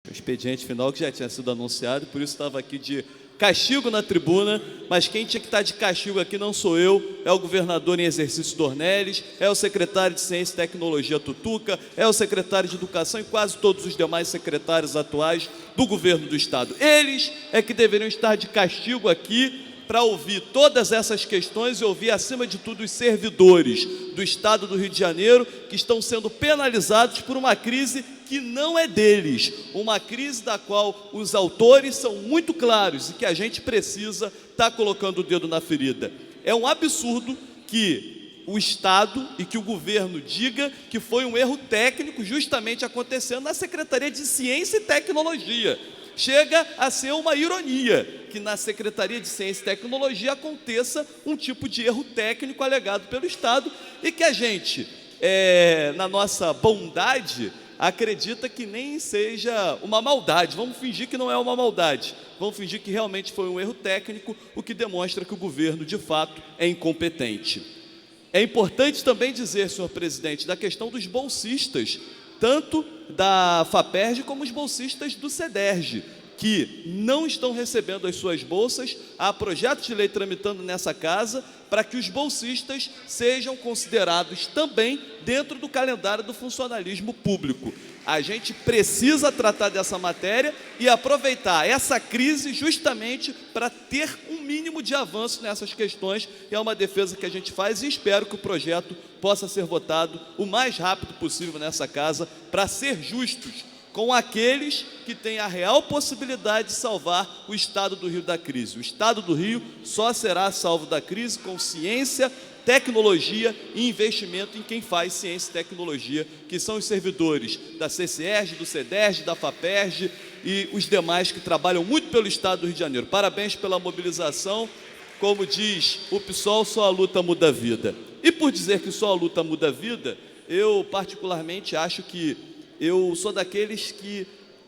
O expediente final que já tinha sido anunciado, por isso estava aqui de castigo na tribuna, mas quem tinha que estar de castigo aqui não sou eu, é o governador em exercício Dornelles, é o secretário de Ciência e Tecnologia Tutuca, é o secretário de Educação e quase todos os demais secretários atuais do governo do Estado. Eles é que deveriam estar de castigo aqui para ouvir todas essas questões e ouvir, acima de tudo, os servidores do Estado do Rio de Janeiro que estão sendo penalizados por uma crise que não é deles, uma crise da qual os autores são muito claros e que a gente precisa estar colocando o dedo na ferida. É um absurdo que o Estado e que o governo diga que foi um erro técnico justamente acontecendo na Secretaria de Ciência e Tecnologia. Chega a ser uma ironia que na Secretaria de Ciência e Tecnologia aconteça um tipo de erro técnico alegado pelo Estado e que a gente, na nossa bondade, acredita que nem seja uma maldade. Vamos fingir que não é uma maldade. Vamos fingir que realmente foi um erro técnico, o que demonstra que o governo, de fato, é incompetente. É importante também dizer, senhor presidente, da questão dos bolsistas, tanto da FAPERJ como os bolsistas do CEDERJ, que não estão recebendo as suas bolsas. Há projeto de lei tramitando nessa casa para que os bolsistas sejam considerados também dentro do calendário do funcionalismo público. A gente precisa tratar dessa matéria e aproveitar essa crise justamente para ter um mínimo de avanço nessas questões, e é uma defesa que a gente faz e espero que o projeto possa ser votado o mais rápido possível nessa casa para ser justos com aqueles que têm a real possibilidade de salvar o Estado do Rio da crise. O Estado do Rio só será salvo da crise com ciência, tecnologia e investimento em quem faz ciência e tecnologia, que são os servidores da CCERJ, do CEDERJ, da FAPERJ e os demais que trabalham muito pelo Estado do Rio de Janeiro. Parabéns pela mobilização. Como diz o PSOL, só a luta muda a vida. E por dizer que só a luta muda a vida, eu particularmente acho que eu sou daqueles que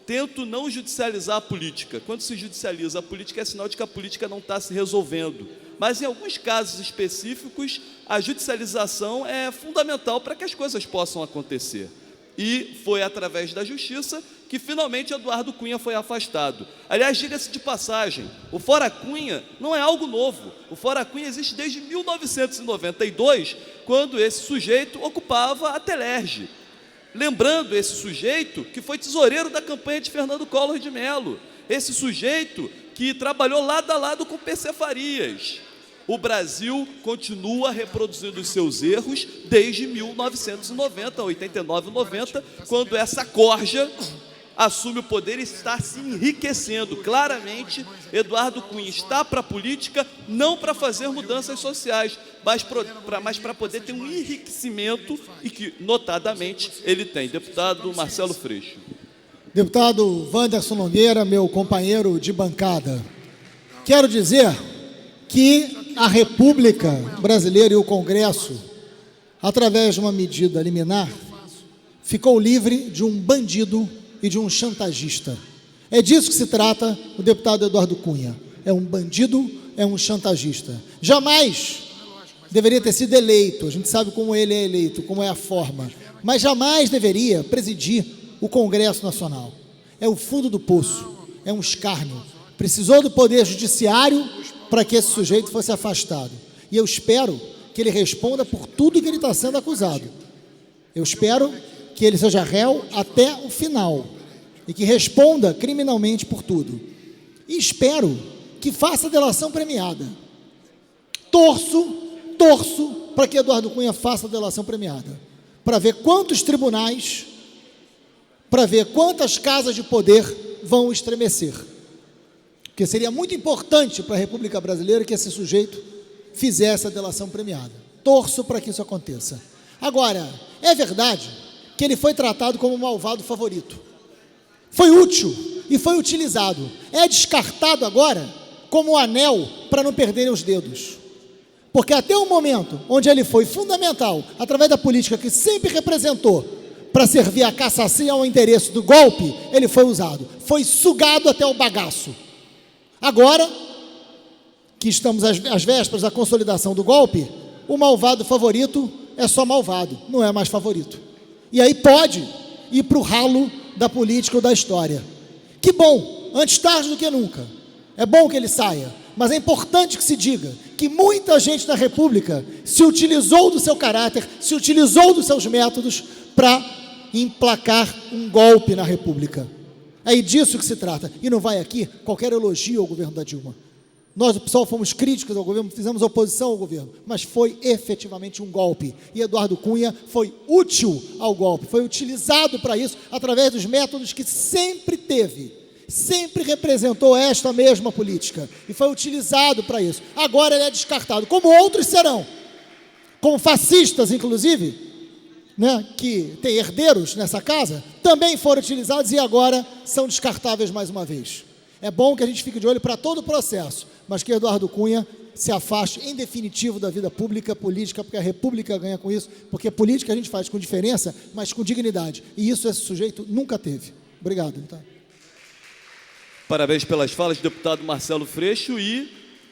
tento não judicializar a política. Quando se judicializa a política, é sinal de que a política não está se resolvendo. Mas, em alguns casos específicos, a judicialização é fundamental para que as coisas possam acontecer. E foi através da justiça que, finalmente, Eduardo Cunha foi afastado. Aliás, diga-se de passagem, o Fora Cunha não é algo novo. O Fora Cunha existe desde 1992, quando esse sujeito ocupava a Telerge. Lembrando esse sujeito que foi tesoureiro da campanha de Fernando Collor de Mello, esse sujeito que trabalhou lado a lado com PC Farias. O Brasil continua reproduzindo os seus erros desde 1990, 89, 90, quando essa corja assume o poder e está se enriquecendo. Claramente, Eduardo Cunha está para a política, não para fazer mudanças sociais, mas para poder ter um enriquecimento e que, notadamente, ele tem. Deputado Marcelo Freixo. Deputado Wanderson Nogueira, meu companheiro de bancada, quero dizer que a República Brasileira e o Congresso, através de uma medida liminar, ficou livre de um bandido e de um chantagista. É disso que se trata o deputado Eduardo Cunha. É um bandido, é um chantagista. Jamais deveria ter sido eleito, a gente sabe como ele é eleito, como é a forma, mas jamais deveria presidir o Congresso Nacional. É o fundo do poço, é um escárnio. Precisou do Poder Judiciário para que esse sujeito fosse afastado. E eu espero que ele responda por tudo que ele está sendo acusado. Eu espero que ele seja réu até o final e que responda criminalmente por tudo. E espero que faça delação premiada. Torço para que Eduardo Cunha faça delação premiada, para ver quantos tribunais, para ver quantas casas de poder vão estremecer. Porque seria muito importante para a República Brasileira que esse sujeito fizesse a delação premiada. Torço para que isso aconteça. Agora, é verdade que ele foi tratado como um malvado favorito. Foi útil e foi utilizado. É descartado agora como um anel para não perderem os dedos. Porque até o momento onde ele foi fundamental, através da política que sempre representou, para servir a cassação e ao interesse do golpe, ele foi usado. Foi sugado até o bagaço. Agora, que estamos às vésperas da consolidação do golpe, o malvado favorito é só malvado, não é mais favorito. E aí pode ir para o ralo da política ou da história. que bom, antes tarde do que nunca. É bom que ele saia, mas é importante que se diga que muita gente da República se utilizou do seu caráter, se utilizou dos seus métodos para emplacar um golpe na República. É disso que se trata. E não vai aqui qualquer elogio ao governo da Dilma. Nós, o pessoal, fomos críticos ao governo, fizemos oposição ao governo, mas foi efetivamente um golpe. E Eduardo Cunha foi útil ao golpe, foi utilizado para isso, através dos métodos que sempre teve, sempre representou esta mesma política, e foi utilizado para isso. Agora ele é descartado, como outros serão, como fascistas, inclusive, né, que tem herdeiros nessa casa, também foram utilizados e agora são descartáveis mais uma vez. É bom que a gente fique de olho para todo o processo, mas que Eduardo Cunha se afaste em definitivo da vida pública, política, porque a República ganha com isso, porque política a gente faz com diferença, mas com dignidade, e isso esse sujeito nunca teve. Obrigado, deputado. Parabéns pelas falas, deputado Marcelo Freixo, e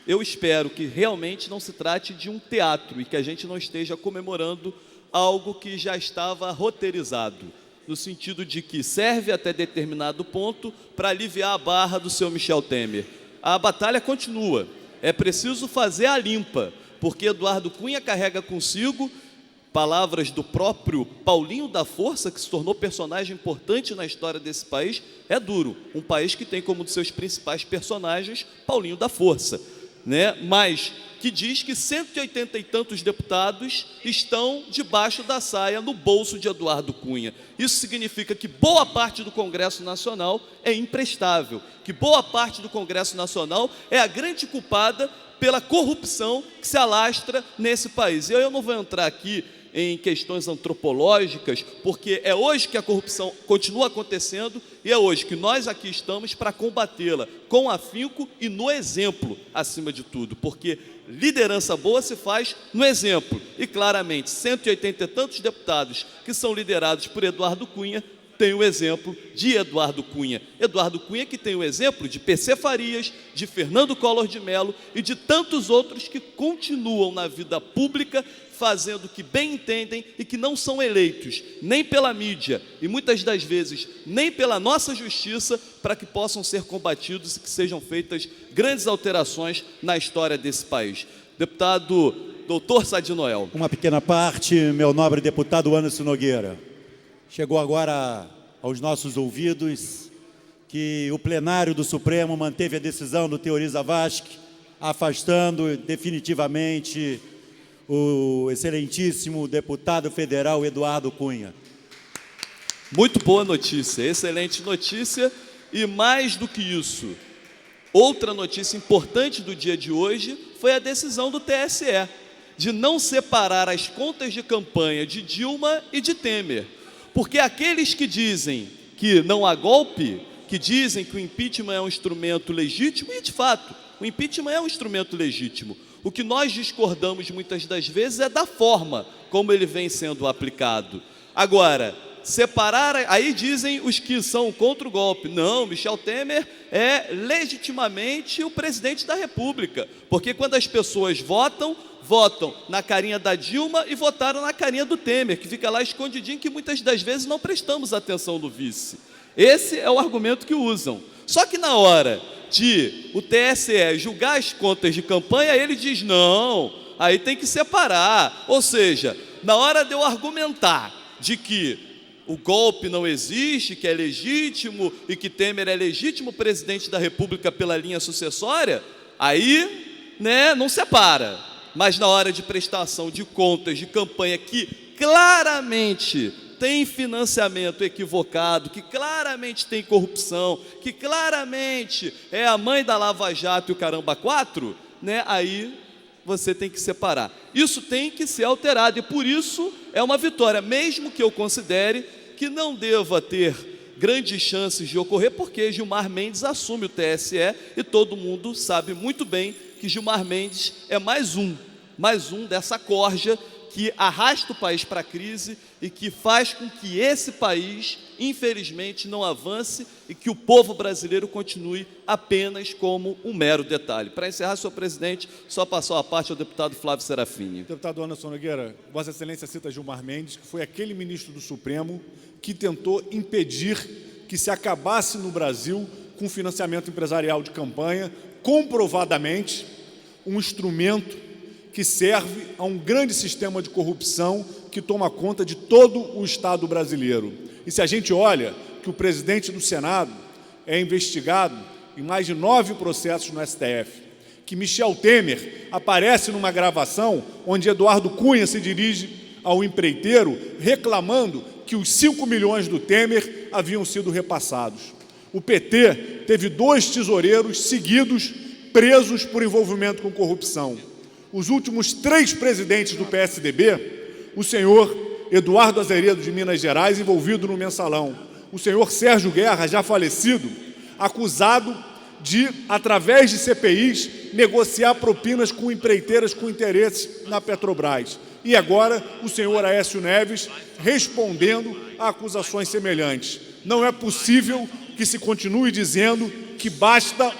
eu espero que realmente não se trate de um teatro e que a gente não esteja comemorando algo que já estava roteirizado, no sentido de que serve até determinado ponto para aliviar a barra do seu Michel Temer. A batalha continua, é preciso fazer a limpa, porque Eduardo Cunha carrega consigo palavras do próprio Paulinho da Força, que se tornou personagem importante na história desse país. É duro, um país que tem como um de seus principais personagens Paulinho da Força, né? Mas que diz que 180 e tantos deputados estão debaixo da saia, no bolso de Eduardo Cunha. Isso significa que boa parte do Congresso Nacional é imprestável, que boa parte do Congresso Nacional é a grande culpada pela corrupção que se alastra nesse país. E eu não vou entrar aqui em questões antropológicas, porque é hoje que a corrupção continua acontecendo e é hoje que nós aqui estamos para combatê-la com afinco e no exemplo, acima de tudo, porque liderança boa se faz no exemplo. E claramente, 180 e tantos deputados que são liderados por Eduardo Cunha tem o exemplo de Eduardo Cunha. Eduardo Cunha que tem o exemplo de PC Farias, de Fernando Collor de Mello e de tantos outros que continuam na vida pública fazendo o que bem entendem e que não são eleitos nem pela mídia e muitas das vezes nem pela nossa justiça para que possam ser combatidos e que sejam feitas grandes alterações na história desse país. Deputado doutor Sadi Noel. Uma pequena parte, meu nobre deputado Anderson Nogueira. Chegou agora aos nossos ouvidos que o plenário do Supremo manteve a decisão do Teori Zavascki, afastando definitivamente o excelentíssimo deputado federal Eduardo Cunha. Muito boa notícia, excelente notícia, e mais do que isso, outra notícia importante do dia de hoje foi a decisão do TSE de não separar as contas de campanha de Dilma e de Temer, porque aqueles que dizem que não há golpe, que dizem que o impeachment é um instrumento legítimo, e de fato, o impeachment é um instrumento legítimo. O que nós discordamos muitas das vezes é da forma como ele vem sendo aplicado. Agora, separar, aí dizem os que são contra o golpe. Não, Michel Temer é legitimamente o presidente da República, porque quando as pessoas votam na carinha da Dilma e votaram na carinha do Temer, que fica lá escondidinho, que muitas das vezes não prestamos atenção no vice. Esse é o argumento que usam. Só que na hora de o TSE julgar as contas de campanha, ele diz não, aí tem que separar. Ou seja, na hora de eu argumentar de que o golpe não existe, que é legítimo e que Temer é legítimo presidente da República pela linha sucessória, aí, né, não separa. Mas na hora de prestação de contas de campanha que claramente tem financiamento equivocado, que claramente tem corrupção, que claramente é a mãe da Lava Jato e o caramba 4, né, aí você tem que separar. Isso tem que ser alterado e por isso é uma vitória, mesmo que eu considere que não deva ter grandes chances de ocorrer, porque Gilmar Mendes assume o TSE e todo mundo sabe muito bem que Gilmar Mendes é mais um dessa corja que arrasta o país para a crise e que faz com que esse país, infelizmente, não avance e que o povo brasileiro continue apenas como um mero detalhe. Para encerrar, senhor presidente, só passou a parte ao deputado Flávio Serafini. Deputado Anderson Nogueira, Vossa Excelência cita Gilmar Mendes, que foi aquele ministro do Supremo que tentou impedir que se acabasse no Brasil com financiamento empresarial de campanha, comprovadamente um instrumento que serve a um grande sistema de corrupção que toma conta de todo o Estado brasileiro. E se a gente olha que o presidente do Senado é investigado em mais de 9 processos no STF, que Michel Temer aparece numa gravação onde Eduardo Cunha se dirige ao empreiteiro reclamando que os 5 milhões do Temer haviam sido repassados. O PT teve 2 tesoureiros seguidos presos por envolvimento com corrupção. Os últimos 3 presidentes do PSDB, o senhor Eduardo Azeredo de Minas Gerais, envolvido no mensalão, o senhor Sérgio Guerra, já falecido, acusado de, através de CPIs, negociar propinas com empreiteiras com interesses na Petrobras. E agora o senhor Aécio Neves respondendo a acusações semelhantes. Não é possível que se continue dizendo que basta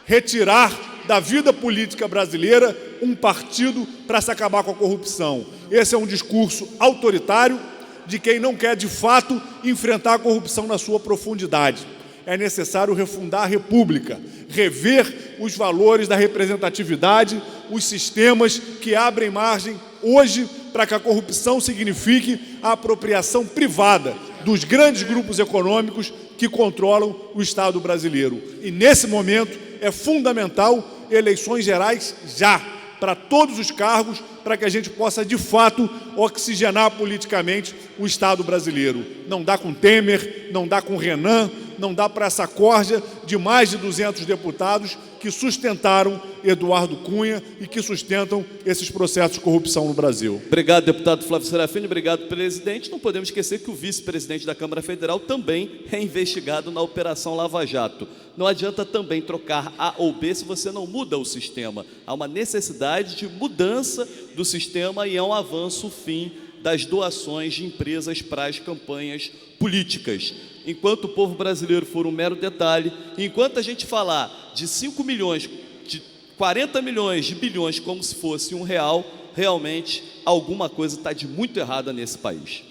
retirar da vida política brasileira um partido para se acabar com a corrupção. Esse é um discurso autoritário de quem não quer, de fato, enfrentar a corrupção na sua profundidade. É necessário refundar a República, rever os valores da representatividade, os sistemas que abrem margem hoje para que a corrupção signifique a apropriação privada dos grandes grupos econômicos que controlam o Estado brasileiro. E, nesse momento, é fundamental eleições gerais já, para todos os cargos, para que a gente possa, de fato, oxigenar politicamente o Estado brasileiro. Não dá com Temer, não dá com Renan, não dá para essa corja de mais de 200 deputados que sustentaram Eduardo Cunha e que sustentam esses processos de corrupção no Brasil. Obrigado, deputado Flávio Serafini. Obrigado, presidente. Não podemos esquecer que o vice-presidente da Câmara Federal também é investigado na Operação Lava Jato. Não adianta também trocar A ou B se você não muda o sistema. Há uma necessidade de mudança do sistema e é um avanço o fim das doações de empresas para as campanhas políticas. Enquanto o povo brasileiro for um mero detalhe, enquanto a gente falar de 5 milhões, de 40 milhões, de bilhões, como se fosse R$1, realmente alguma coisa está de muito errada nesse país.